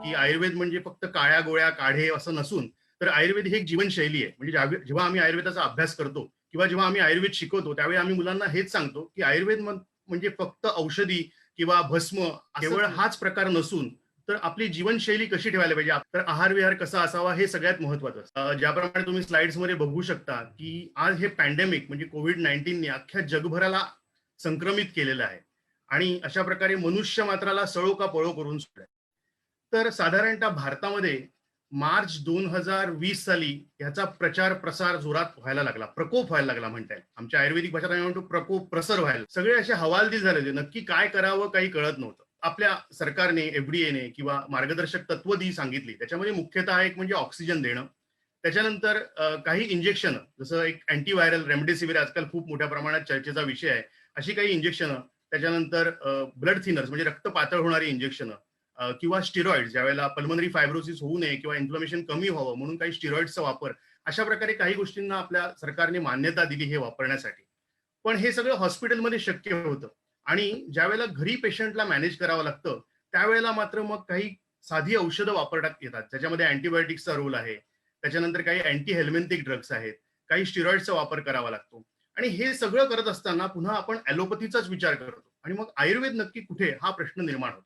की आयुर्वेद म्हणजे फक्त काळ्या गोळ्या काढे असं नसून, तर आयुर्वेद ही एक जीवनशैली आहे. म्हणजे जेव्हा आम्ही आयुर्वेदाचा अभ्यास करतो किंवा जेव्हा आम्ही आयुर्वेद शिकवतो, त्यावेळी आम्ही मुलांना हेच सांगतो, की आयुर्वेद म्हणजे फक्त औषधी किंवा भस्म केवळ हाच प्रकार नसून, तर आपली जीवनशैली कशी ठेवायला पाहिजे, तर आहार विहार कसा असावा हे सगळ्यात महत्वाचं असतं. ज्याप्रमाणे तुम्ही स्लाइड्स मध्ये बघू शकता, की आज हे पॅन्डेमिक म्हणजे कोविड-19ने अख्ख्या जगभराला संक्रमित केलेलं आहे आणि अशा प्रकारे मनुष्य मात्राला सळो का पळो करून सोडलंय. तर साधारणतः भारतामध्ये मार्च 2020 साली ह्याचा प्रचार प्रसार जोरात व्हायला लागला, प्रकोप व्हायला लागला म्हणता येईल. आमच्या आयुर्वेदिक भाषेत आम्ही म्हणतो प्रकोप प्रसर व्हायला. सगळे असे हवालदिल झाले होते, नक्की काय करावं काही कळत नव्हतं. आपल्या सरकारने एफडीएने किंवा मार्गदर्शक तत्वदी सांगितली. त्याच्यामध्ये मुख्यतः एक म्हणजे ऑक्सिजन देणं. त्याच्यानंतर काही इंजेक्शन, जसं एक अँटीव्हायरल रेमडेसिवीर आजकाल खूप मोठ्या प्रमाणात चर्चेचा विषय आहे, अशी काही इंजेक्शन. त्याच्यानंतर ब्लड थिनर्स म्हणजे रक्त पातळ होणारी इंजेक्शन किंवा स्टिरॉइड, ज्यावेळेला पल्मनरी फायब्रोसिस होऊ नये किंवा इन्फ्लमेशन कमी व्हावं म्हणून काही स्टिरॉइडचा वापर, अशा प्रकारे काही गोष्टींना आपल्या सरकारने मान्यता दिली हे वापरण्यासाठी. पण हे सगळं हॉस्पिटलमध्ये शक्य होतं आणि ज्यावेळेला घरी पेशंटला मॅनेज करावं लागतं, त्यावेळेला मात्र मग काही साधी औषधं वापरण्यात येतात, ज्याच्यामध्ये अँटीबायोटिक्सचा रोल आहे. त्याच्यानंतर काही अँटी हेल्मेंथिक ड्रग्स आहेत, काही स्टिरॉइडचा वापर करावा लागतो आणि हे सगळं करत असताना पुन्हा आपण ॲलोपॅथीचाच विचार करतो आणि मग आयुर्वेद नक्की कुठे हा प्रश्न निर्माण होतो.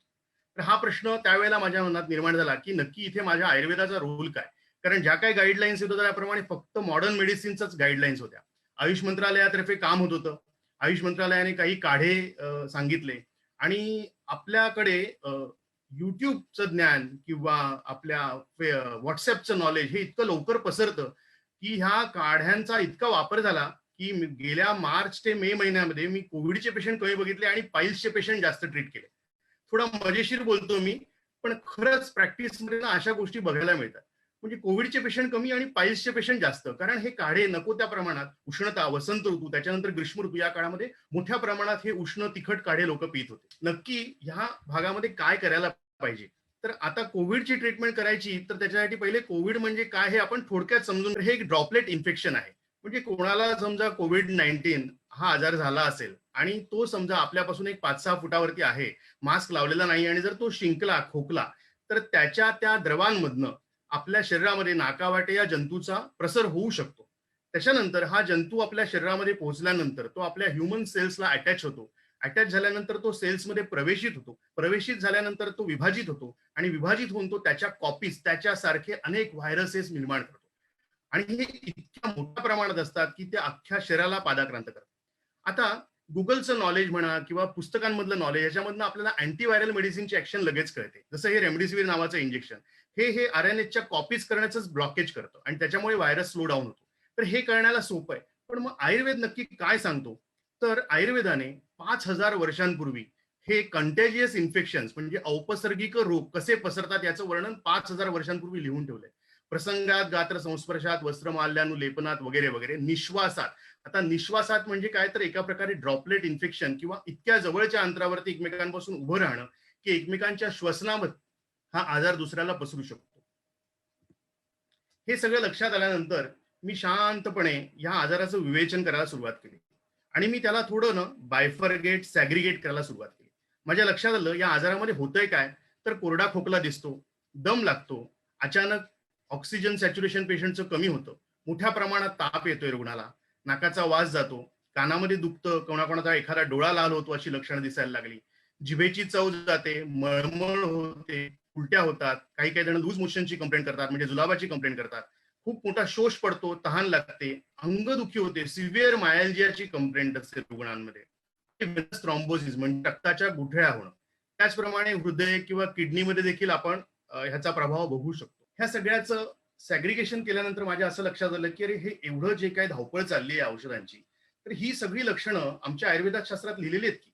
तर हा प्रश्न त्यावेळेला माझ्या मनात निर्माण झाला, की नक्की इथे माझ्या आयुर्वेदाचा रोल काय? कारण ज्या काही गाईडलाईन्स होत्या त्याप्रमाणे फक्त मॉडर्न मेडिसिनच्याच गाईडलाईन्स होत्या. आयुष मंत्रालयातर्फे काम होत होतं. आयुष मंत्रालयाने काही काढे सांगितले आणि आपल्याकडे YouTubeचं ज्ञान किंवा आपल्या WhatsAppचं नॉलेज हे इतकं लवकर पसरतं, की ह्या काढ्यांचा इतका वापर झाला, की गेल्या मार्च ते मे महिन्यामध्ये मी कोविडचे पेशंट कमी बघितले आणि पाईल्सचे पेशंट जास्त ट्रीट केले. थोडा मजेशीर बोलतो मी, पण खरंच प्रॅक्टिसमध्ये ना अशा गोष्टी बघायला मिळतात. म्हणजे कोविडचे पेशंट कमी आणि पाईल्सचे पेशंट जास्त. कारण हे काढे नको त्या प्रमाणात उष्णता, वसंत ऋतू, त्याच्यानंतर ग्रीष्म ऋतू या काळामध्ये मोठ्या प्रमाणात हे उष्ण तिखट काढे लोक पीत होते. नक्की ह्या भागामध्ये काय करायला पाहिजे? तर आता कोविडची ट्रीटमेंट करायची, तर त्याच्यासाठी पहिले कोविड म्हणजे काय हे आपण थोडक्यात समजून, हे एक ड्रॉपलेट इन्फेक्शन आहे. म्हणजे कोणाला समजा कोविड-19 हा आजार झाला असेल आणि तो समजा आपल्यापासून एक 5-6 फुटावरती आहे, मास्क लावलेला नाही आणि जर तो शिंकला, खोकला, तर त्याच्या त्या द्रवांमधनं आपल्या शरीरामध्ये नाकावाटे या जंतूचा प्रसार होऊ शकतो. त्याच्यानंतर हा जंतू आपल्या शरीरामध्ये पोहोचल्यानंतर तो आपल्या ह्युमन सेल्सला अटॅच होतो. अटॅच झाल्यानंतर तो सेल्समध्ये प्रवेशित होतो. प्रवेशित झाल्यानंतर तो विभाजित होतो आणि विभाजित होऊन तो त्याच्या कॉपीज, त्याच्यासारखे अनेक व्हायरसेस निर्माण करतो. आणि हे इतक्या मोठ्या प्रमाणात असतात, की ते अख्ख्या शरीराला पादाक्रांत करतात. आता गुगलचं नॉलेज म्हणा किंवा पुस्तकांमधलं नॉलेज, याच्यामधनं आपल्याला अँटीव्हायरल मेडिसिनची ऍक्शन लगेच कळते. जसं हे रेमडेसिवीर नावाचं इंजेक्शन, हे आरएनएच्या कॉपीज करण्याचंच ब्लॉकेज करतं आणि त्याच्यामुळे व्हायरस स्लो डाऊन होतो. तर हे करण्याला सोपं आहे. पण मग आयुर्वेद नक्की काय सांगतो? तर आयुर्वेदाने 5,000 वर्षांपूर्वी हे कंटेजियस इन्फेक्शन्स म्हणजे औपसर्गिक रोग कसे पसरतात याचं वर्णन 5,000 वर्षांपूर्वी लिहून ठेवलंय. प्रसंगात, गात्र संस्पर्शात, वस्त्रमाल्यानु लेपनात वगैरे वगैरे. निश्वासात, आता निश्वासात म्हणजे काय, तर एका प्रकारे ड्रॉपलेट इन्फेक्शन किंवा इतक्या जवळच्या अंतरावरती एकमेकांपासून उभं राहणं, की एकमेकांच्या श्वसनामध्ये हा आजार दुसऱ्याला पसरू शकतो. हे सगळं लक्षात आल्यानंतर मी शांतपणे या आजाराचं विवेचन करायला सुरुवात केली आणि मी त्याला थोडं ना बायफरगेट, सॅग्रिगेट करायला सुरुवात केली. माझ्या लक्षात आलं या आजारामध्ये होतंय काय, तर कोरडा खोकला दिसतो, दम लागतो, अचानक ऑक्सिजन सॅच्युरेशन पेशंटचं कमी होतं, मोठ्या प्रमाणात ताप येतोय रुग्णाला, नाकाचा वास जातो, कानामध्ये दुखतं, कोणाकोणाचा एखादा डोळा लाल होतो अशी लक्षणं दिसायला लागली, जिभेची चव जाते, मळमळ होते, उलट्या होतात, काही काही जण लूज मोशनची कंप्लेंट करतात, म्हणजे जुलाबाची कंप्लेंट करतात, खूप मोठा शोष पडतो, तहान लागते, अंगदुखी होते, सिव्हिअर मायल्जियाची कंप्लेंट असते रुग्णांमध्ये, थ्रॉम्बोसिस म्हणजे रक्ताच्या गुठळ्या होणं. त्याचप्रमाणे हृदय किंवा किडनीमध्ये देखील आपण ह्याचा प्रभाव बघू शकतो. ह्या सगळ्याचं सॅग्रिगेशन केल्यानंतर माझ्या असं लक्षात आलं, की अरे हे एवढं जे काही धावपळ चालली आहे औषधांची, तर ही सगळी लक्षणं आमच्या आयुर्वेदात शास्त्रात लिहिलेली आहेत की,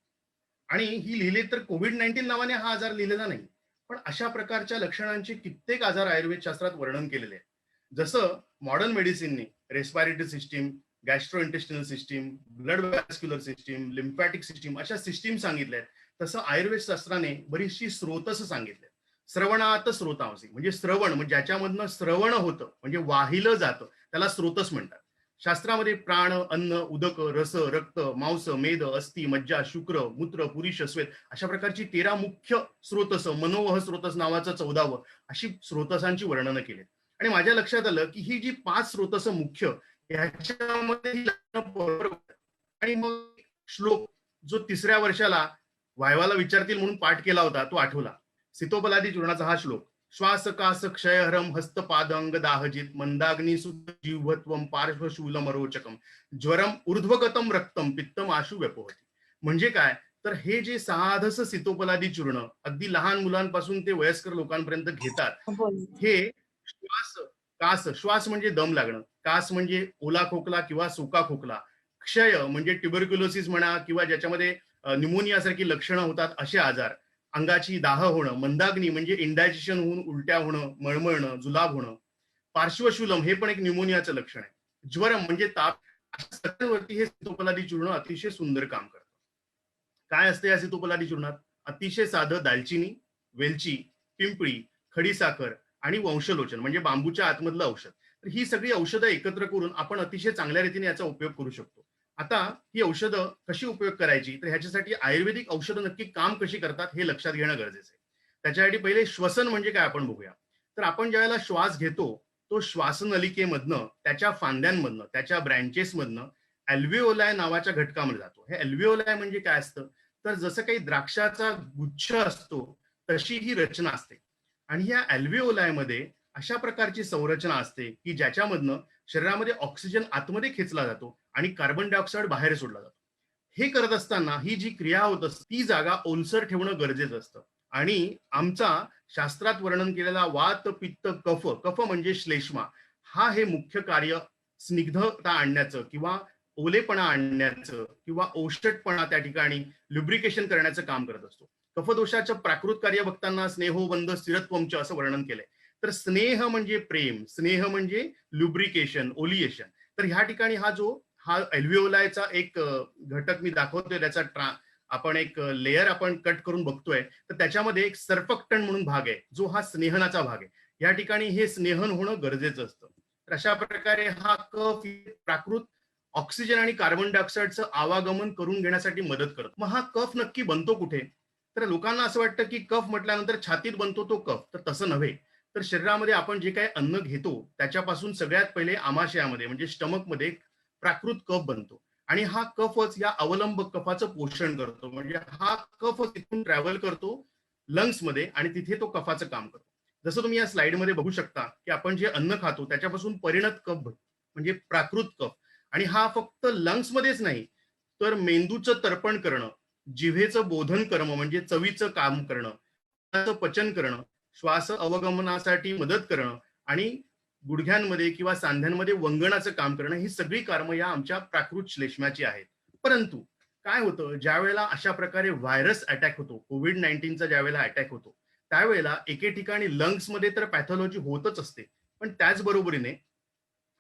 आणि ही लिहिली तर कोविड-19 नावाने हा आजार लिहिलेला नाही. पण अशा प्रकारच्या लक्षणांचे कित्येक आजार आयुर्वेद शास्त्रात वर्णन केलेले आहे. जसं मॉडर्न मेडिसिनने respiratory system, gastro intestinal system, blood vascular system, lymphatic system अशा सिस्टीम सांगितल्या आहेत. तसं आयुर्वेद शास्त्राने बरीचशी स्रोतस सांगितले. श्रवणात स्रोतांसी म्हणजे श्रवण, म्हणजे ज्याच्यामधनं श्रवण होतं म्हणजे वाहिलं जातं त्याला स्रोतस म्हणतात. शास्त्रामध्ये प्राण, अन्न, उदक, रस, रक्त, मांस, मेद, अस्थि, मज्जा, शुक्र, मूत्र, पुरीश, श्वेत अशा प्रकारची 13 मुख्य स्रोतस, मनोवह स्रोतस नावाचं 14वं अशी स्रोतसांची वर्णनं केली. आणि माझ्या लक्षात आलं की ही जी 5 स्रोतस मुख्य ह्याच्यामध्ये ही लक्षणं बरोबर होतात. आणि मग श्लोक जो 3ऱ्या वर्षाला वायवाला विचारतील म्हणून पाठ केला होता तो आठवला. सीतोपलादी चूर्णाचा हा श्लोक. श्वास कास क्षयहरम हस्तपाद अंग दाहजित मंदाग्नी जीवत्वम पार्श्वशूलमरोचकम ज्वरम ऊर्ध्वगतम रक्तम पित्तम आशु व्यपोहती. म्हणजे काय तर हे जे सहाधस सीतोपलादी चूर्ण अगदी लहान मुलांपासून ते वयस्कर लोकांपर्यंत घेतात. बोल. हे श्वास कास, श्वास म्हणजे दम लागणं, कास म्हणजे ओला खोकला किंवा सुका खोकला, क्षय म्हणजे ट्युबरक्युलोसिस म्हणा किंवा ज्याच्यामध्ये न्यूमोनिया सारखी लक्षणं होतात असे आजार, अंगाची दाह होणं, मंदाग्नी म्हणजे इंडायजेशन होऊन उलट्या होणं, मळमळणं, जुलाब होणं, पार्श्वशूलम हे पण एक न्यूमोनियाचं लक्षण आहे, ज्वरम म्हणजे ताप, अशा सगळ्यांवरती हे सीतोपलादी चूर्ण अतिशय सुंदर काम करतं. काय असतं या सीतोपलादी चूर्णात? अतिशय साधं दालचिनी, वेलची, पिंपळी, खडीसाखर आणि वंशलोचन म्हणजे बांबूच्या आतमधलं औषध. तर ही सगळी औषधं एकत्र करून आपण अतिशय चांगल्या रीतीने याचा उपयोग करू शकतो. आता ही औषधं कशी उपयोग करायची तर ह्याच्यासाठी आयुर्वेदिक औषधं नक्की काम कशी करतात हे लक्षात घेणं गरजेचं आहे. त्याच्यासाठी पहिले श्वसन म्हणजे काय आपण बघूया. तर आपण ज्यावेळेला श्वास घेतो तो श्वासनलिकेमधनं, त्याच्या फांद्यांमधनं, त्याच्या ब्रँचेसमधनं अल्व्हिओलाय नावाच्या घटकामध्ये जातो. हे अल्व्हिओलाय म्हणजे काय असतं तर जसं काही द्राक्षाचा गुच्छ असतो तशी ही रचना असते. आणि या अल्व्हिओलायमध्ये अशा प्रकारची संरचना असते की ज्याच्यामधनं शरीरामध्ये ऑक्सिजन आतमध्ये खेचला जातो आणि कार्बन डायऑक्साईड बाहेर सोडला जातो. हे करत असताना ही जी क्रिया होत असते ती जागा ओलसर ठेवणं गरजेचं असतं. आणि आमचा शास्त्रात वर्णन केलेला वात पित्त कफ, कफ म्हणजे श्लेष्मा, हा हे मुख्य कार्य स्निग्धता आणण्याचं किंवा ओलेपणा आणण्याचं किंवा औषधपणा त्या ठिकाणी लुब्रिकेशन करण्याचं काम करत असतो. कफदोषाचं प्राकृत कार्य बघताना स्नेहोबंध स्थिरत्वमच असं वर्णन केलंय. तर स्नेह म्हणजे प्रेम, स्नेह म्हणजे लुब्रिकेशन, ओलिएशन. तर ह्या ठिकाणी हा अल्व्हिओलायचा एक घटक मी दाखवतोय, त्याचा आपण एक लेयर आपण कट करून बघतोय. तर त्याच्यामध्ये एक सर्फक्टन म्हणून भाग आहे जो हा स्नेहनाचा भाग आहे. या ठिकाणी हे स्नेहन होणं गरजेचं असतं. तर अशा प्रकारे हा कफ प्राकृत ऑक्सिजन आणि कार्बन डायऑक्साईडचं आवागमन करून घेण्यासाठी मदत करतो. मग हा कफ नक्की बनतो कुठे? तर लोकांना असं वाटतं की कफ म्हटल्यानंतर छातीत बनतो तो कफ, तर तसं नव्हे. तर शरीरामध्ये आपण जे काही अन्न घेतो त्याच्यापासून सगळ्यात पहिले आमाशयामध्ये म्हणजे स्टमकमध्ये प्राकृत कफ बनतो. आणि हा कफच या अवलंब कफाचं पोषण करतो. म्हणजे हा कफ तिथून ट्रॅव्हल करतो लंग्समध्ये आणि तिथे तो कफाचं काम करतो. जसं तुम्ही या स्लाइडमध्ये बघू शकता की आपण जे अन्न खातो त्याच्यापासून परिणत कफ म्हणजे प्राकृत कफ. आणि हा फक्त लंग्समध्येच नाही तर मेंदूचं तर्पण करणं, जिव्हेचं बोधन कर्म म्हणजे चवीचं काम करणं, पचन करणं, श्वास अवगमनासाठी मदत करणं आणि गुडघ्यांमध्ये किंवा सांध्यांमध्ये वंगणाचं काम करणं, ही सगळी कर्म या आमच्या प्राकृत श्लेष्माची आहेत. परंतु काय होतं ज्या वेळेला अशा प्रकारे व्हायरस अटॅक होतो, कोविड-19चा ज्या वेळेला अटॅक होतो त्यावेळेला एके ठिकाणी लंग्समध्ये तर पॅथॉलॉजी होतच असते, पण त्याचबरोबरीने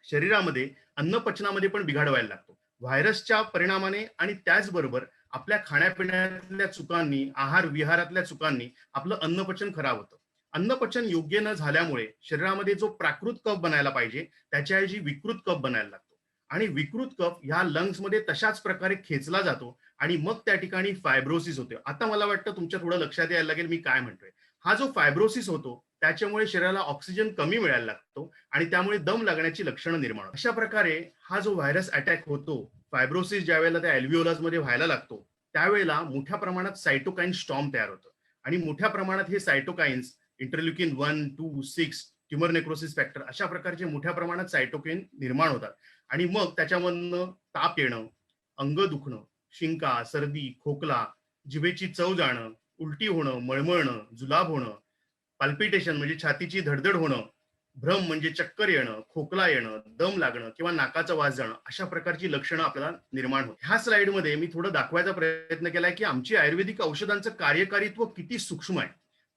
शरीरामध्ये अन्नपचनामध्ये पण बिघाड व्हायला लागतो व्हायरसच्या परिणामाने. आणि त्याचबरोबर आपल्या खाण्यापिण्यातल्या चुकांनी, आहार विहारातल्या चुकांनी आपलं अन्नपचन खराब होतं. अन्नपचन योग्य न झाल्यामुळे शरीरामध्ये जो प्राकृत कफ बनायला पाहिजे त्याच्याऐवजी विकृत कफ बनायला लागतो. आणि विकृत कफ ह्या लंग्समध्ये तशाच प्रकारे खेचला जातो आणि मग त्या ठिकाणी फायब्रोसिस होते. आता मला वाटतं तुमच्या थोडं लक्षात यायला लागेल मी काय म्हणतोय. हा जो फायब्रोसिस होतो त्याच्यामुळे शरीराला ऑक्सिजन कमी मिळायला लागतो आणि त्यामुळे दम लागण्याची लक्षणं निर्माण होतात. अशा प्रकारे हा जो व्हायरस अटॅक होतो, फायब्रोसिस ज्या वेळेला त्या अल्व्हिओलास मध्ये व्हायला लागतो त्यावेळेला मोठ्या प्रमाणात सायटोकाईन स्टॉर्म तयार होतं. आणि मोठ्या प्रमाणात हे सायटोकाईन्स इंटरल्युकिन 1, 2, 6, ट्युमर नेक्रोसिस फॅक्टर अशा प्रकारचे मोठ्या प्रमाणात सायटोकाईन निर्माण होतात. आणि मग त्याच्यामधनं ताप येणं, अंग दुखणं, शिंका, सर्दी, खोकला, जिभेची चव जाणं, उलटी होणं, मळमळणं, जुलाब होणं, पाल्पिटेशन म्हणजे छातीची धडधड होणं, भ्रम म्हणजे चक्कर येणं, खोकला येणं, दम लागणं किंवा नाकाचा वास जाणं अशा प्रकारची लक्षणं आपल्याला निर्माण होतात. ह्या स्लाइडमध्ये मी थोडं दाखवायचा प्रयत्न केलाय की आमची आयुर्वेदिक औषधांचं कार्यकारित्व किती सूक्ष्म आहे.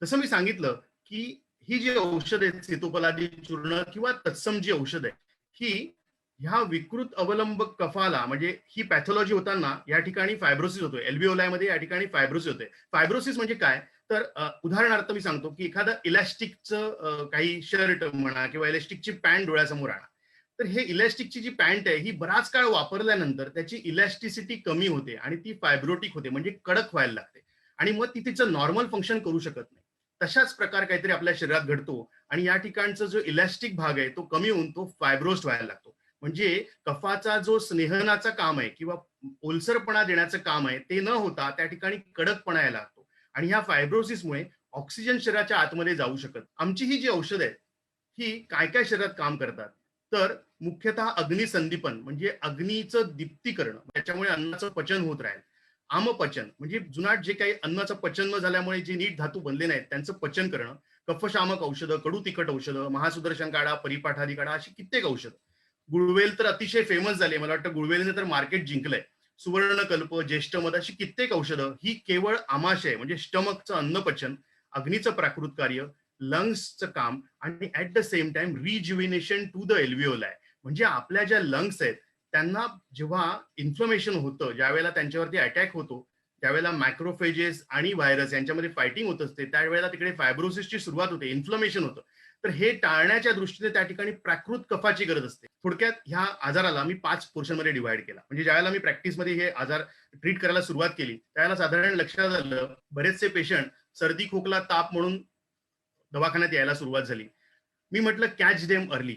जसं मी सांगितलं की ही जी औषध आहेत सीतोपलादी चूर्ण किंवा तत्सम जी औषध आहे ही ह्या विकृत अवलंब कफाला म्हणजे ही पॅथॉलॉजी होताना या ठिकाणी फायब्रोसिस होतोय. एल्व्हिओलायमध्ये या ठिकाणी फायब्रोसिस होते. फायब्रोसिस म्हणजे काय तर उदाहरणार्थ मी सांगतो की एखादं इलॅस्टिकचं काही शर्ट म्हणा किंवा इलॅस्टिकची पॅन्ट डोळ्यासमोर आणा. तर हे इलॅस्टिकची जी पॅन्ट आहे ही बराच काळ वापरल्यानंतर त्याची इलॅस्टिसिटी कमी होते आणि ती फायब्रोटिक होते, म्हणजे कडक व्हायला लागते आणि मग ती तिचं नॉर्मल फंक्शन करू शकत नाही. तशाच प्रकार काहीतरी आपल्या शरीरात घडतो आणि या ठिकाणचा जो इलॅस्टिक भाग आहे तो कमी होऊन तो फायब्रोस्ट व्हायला लागतो. म्हणजे कफाचा जो स्नेहनाचा काम आहे किंवा ओलसरपणा देण्याचं काम आहे ते न होता त्या ठिकाणी कडकपणा यायला लागतो आणि ह्या फायब्रोसिसमुळे ऑक्सिजन शरीराच्या आतमध्ये जाऊ शकत. आमची ही जी औषधं आहेत ही काय काय शरीरात काम करतात, तर मुख्यतः अग्निसंदीपन म्हणजे अग्नीचं दीप्तीकरण, त्याच्यामुळे अन्नाचं पचन होत राहील. आमपचन म्हणजे जुनाट जे काही अन्नाचं पचन न झाल्यामुळे जे नीट धातू बनले नाहीत त्यांचं पचन करणं, कफशामक औषधं, कडू तिखट औषधं, महासुदर्शन काढा, परिपाठादी काढा, अशी कित्येक औषधं. गुळवेल तर अतिशय फेमस झाली, मला वाटतं गुळवेलीने तर मार्केट जिंकलंय. सुवर्णकल्प, ज्येष्ठमध अशी कित्येक औषधं ही केवळ आमाशय म्हणजे स्टमकचं अन्नपचन, अग्नीचं प्राकृत कार्य, लंग्सचं काम आणि at the same time rejuvenation to the alveoli आहे. म्हणजे आपल्या ज्या लंग्स आहेत त्यांना जेव्हा इन्फ्लमेशन होतं, ज्यावेळेला त्यांच्यावरती अटॅक होतो, त्यावेळेला मॅक्रोफेजेस आणि व्हायरस यांच्यामध्ये फायटिंग होत असते, त्यावेळेला तिकडे फायब्रोसिसची सुरुवात होते, इन्फ्लमेशन होतं. तर हे टाळण्याच्या दृष्टीने त्या ठिकाणी प्राकृत कफाची गरज असते. थोडक्यात ह्या आजाराला मी 5 पोर्शनमध्ये डिवाइड केला. म्हणजे ज्यावेळेला मी प्रॅक्टिसमध्ये हे आजार ट्रीट करायला सुरुवात केली, त्यावेळेला साधारण लक्षात आलं बरेचसे पेशंट सर्दी, खोकला, ताप म्हणून दवाखान्यात यायला सुरुवात झाली. मी म्हटलं कॅच देम अर्ली.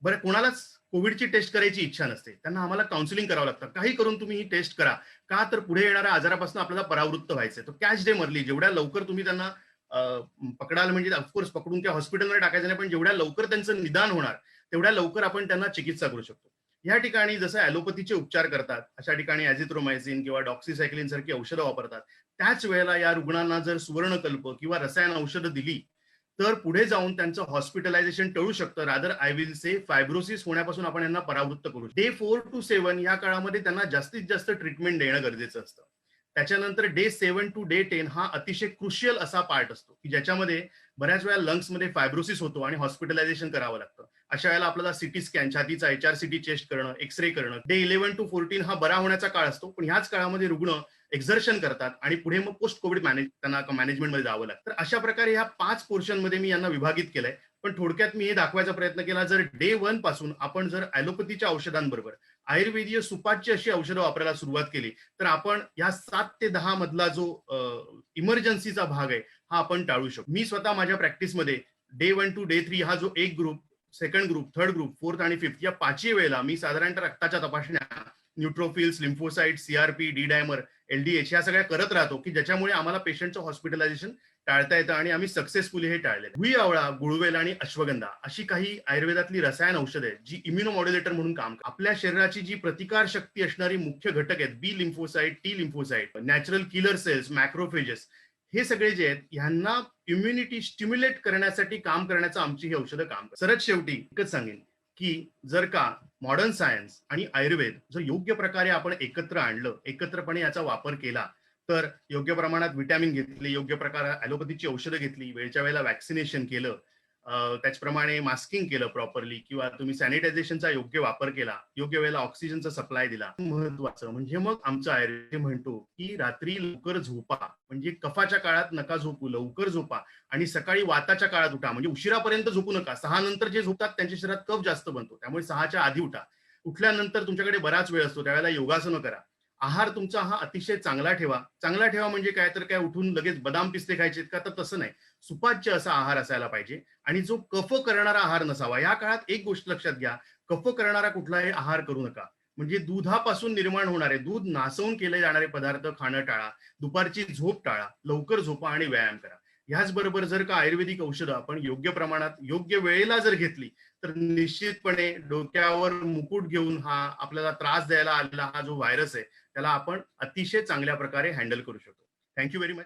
बरं कोणालाच कोविडची टेस्ट करायची इच्छा नसते. त्यांना आम्हाला काउन्सिलिंग करावं लागतं. काही करून तुम्ही ही टेस्ट करा. का तर पुढे येणाऱ्या आजारापासून आपल्याला परावृत्त व्हायचंय. तर कॅच देम अर्ली. जेवढ्या लवकर तुम्ही त्यांना पकडाल म्हणजे ऑफकोर्स पकडून त्या हॉस्पिटलमध्ये टाकायचं नाही, पण जेवढ्या लवकर त्यांचं निदान होणार, तेवढ्या लवकर आपण त्यांना चिकित्सा करू शकतो. या ठिकाणी जसं ॲलोपॅथीचे उपचार करतात, अशा ठिकाणी ॲझिथ्रोमायसिन किंवा डॉक्सिसायक्लिन सारखी औषधं वापरतात. त्याच वेळेला या रुग्णांना जर सुवर्णकल्प किंवा रसायन औषधं दिली, तर पुढे जाऊन त्यांचं हॉस्पिटलायझेशन टळू शकतं. Rather I will say fibrosis होण्यापासून आपण यांना परावृत्त करू. डे 4 to 7 या काळामध्ये त्यांना जास्तीत जास्त ट्रीटमेंट देणं गरजेचं असतं. त्याच्यानंतर डे 7 to डे 10 हा अतिशय क्रुशियल असा पार्ट असतो, की ज्याच्यामध्ये बऱ्याच वेळा लंग्समध्ये फायब्रोसिस होतो आणि हॉस्पिटलायझेशन करावं लागतं. अशा वेळेला आपल्याला सीटी स्कॅन, छातीचा HRCT चेस्ट करणं, एक्स-रे करणं. डे 11 to 14 हा बरा होण्याचा काळ असतो. पण ह्याच काळामध्ये रुग्ण एक्झर्शन करतात आणि पुढे मग पोस्ट कोविड त्यांना मॅनेजमेंटमध्ये जावं लागतं. तर अशा प्रकारे ह्या 5 पोर्शनमध्ये मी यांना विभागित केलंय. पण थोडक्यात मी हे दाखवायचा प्रयत्न केला, जर डे 1 पासून आपण जर ॲलोपॅथीच्या औषधांबरोबर आयुर्वेदीय सुपाच्य अशी औषधं वापरायला सुरुवात केली, तर आपण या 7 ते 10 मधला जो इमर्जन्सीचा भाग आहे, हा आपण टाळू शकतो. मी स्वतः माझ्या प्रॅक्टिसमध्ये डे 1 to डे 3 हा जो एक group, second group, third group, fourth आणि फिफ्थ या 5ही वेळेला मी साधारणतः रक्ताच्या तपासण्या, neutrophils, lymphocyte, CRP, D dimer, LDH ह्या सगळ्या करत राहतो, की ज्याच्यामुळे आम्हाला पेशंटचं हॉस्पिटलायझेशन टाळता येतं आणि आम्ही सक्सेसफुली हे टाळले. भुई आवळा, गुळवेल आणि अश्वगंधा अशी काही आयुर्वेदातली रसायन औषधं आहेत जी इम्युनोमॉड्युलेटर म्हणून काम करतात. आपल्या शरीराची जी प्रतिकार शक्ती असणारी मुख्य घटक आहेत, B lymphocyte, T lymphocyte, natural killer cells, macrophages, हे सगळे जे आहेत ह्यांना इम्युनिटी स्टिम्युलेट करण्यासाठी काम करण्याचं आमची ही औषधं काम करतात. सरच शेवटी एकच सांगेन, की जर का मॉडर्न सायन्स आणि आयुर्वेद जर योग्य प्रकारे आपण एकत्र आणलं, एकत्रपणे याचा वापर केला, तर योग्य प्रमाणात व्हिटॅमिन घेतली, योग्य प्रकारे ॲलोपॅथीची औषधं घेतली, वेळच्या वेळेला व्हॅक्सिनेशन केलं, त्याचप्रमाणे मास्किंग केलं प्रॉपरली किंवा तुम्ही सॅनिटायझेशनचा योग्य वापर केला, योग्य वेळेला ऑक्सिजनचा सप्लाय दिला. महत्वाचं म्हणजे मग आमचं आयुर्वेद म्हणतो, की रात्री लवकर झोपा. म्हणजे कफाच्या काळात नका झोपू, लवकर झोपा आणि सकाळी वाताच्या काळात उठा. म्हणजे उशिरापर्यंत झोपू नका. 6 नंतर जे झोपतात त्यांच्या शरीरात कफ जास्त बनतो. त्यामुळे 6च्या आधी उठा. उठल्यानंतर तुमच्याकडे बराच वेळ असतो, त्यावेळेला योगासनं करा. आहार तुमचा हा अतिशय चांगला ठेवा. चांगला ठेवा म्हणजे काय, तर काय उठून लगेच बदाम पिस्ते खायचे का, तर तसं नाही. सुपाच्य असा आहार असायला पाहिजे आणि जो कफ करणारा आहार नसावा. या काळात एक गोष्ट लक्षात घ्या, कफ करणारा कुठलाही आहार करू नका. म्हणजे दुधापासून निर्माण होणारे, दूध नासवून केले जाणारे पदार्थ खाणं टाळा. दुपारची झोप टाळा. लवकर झोपा आणि व्यायाम करा. ह्याचबरोबर जर का आयुर्वेदिक औषधं आपण योग्य प्रमाणात, योग्य वेळेला जर घेतली, तर निश्चितपणे डोक्यावर मुकुट घेऊन हा आपल्याला त्रास द्यायला आलेला हा जो व्हायरस आहे, त्याला आपण अतिशय चांगल्या प्रकारे हँडल करू शकतो. Thank you very much.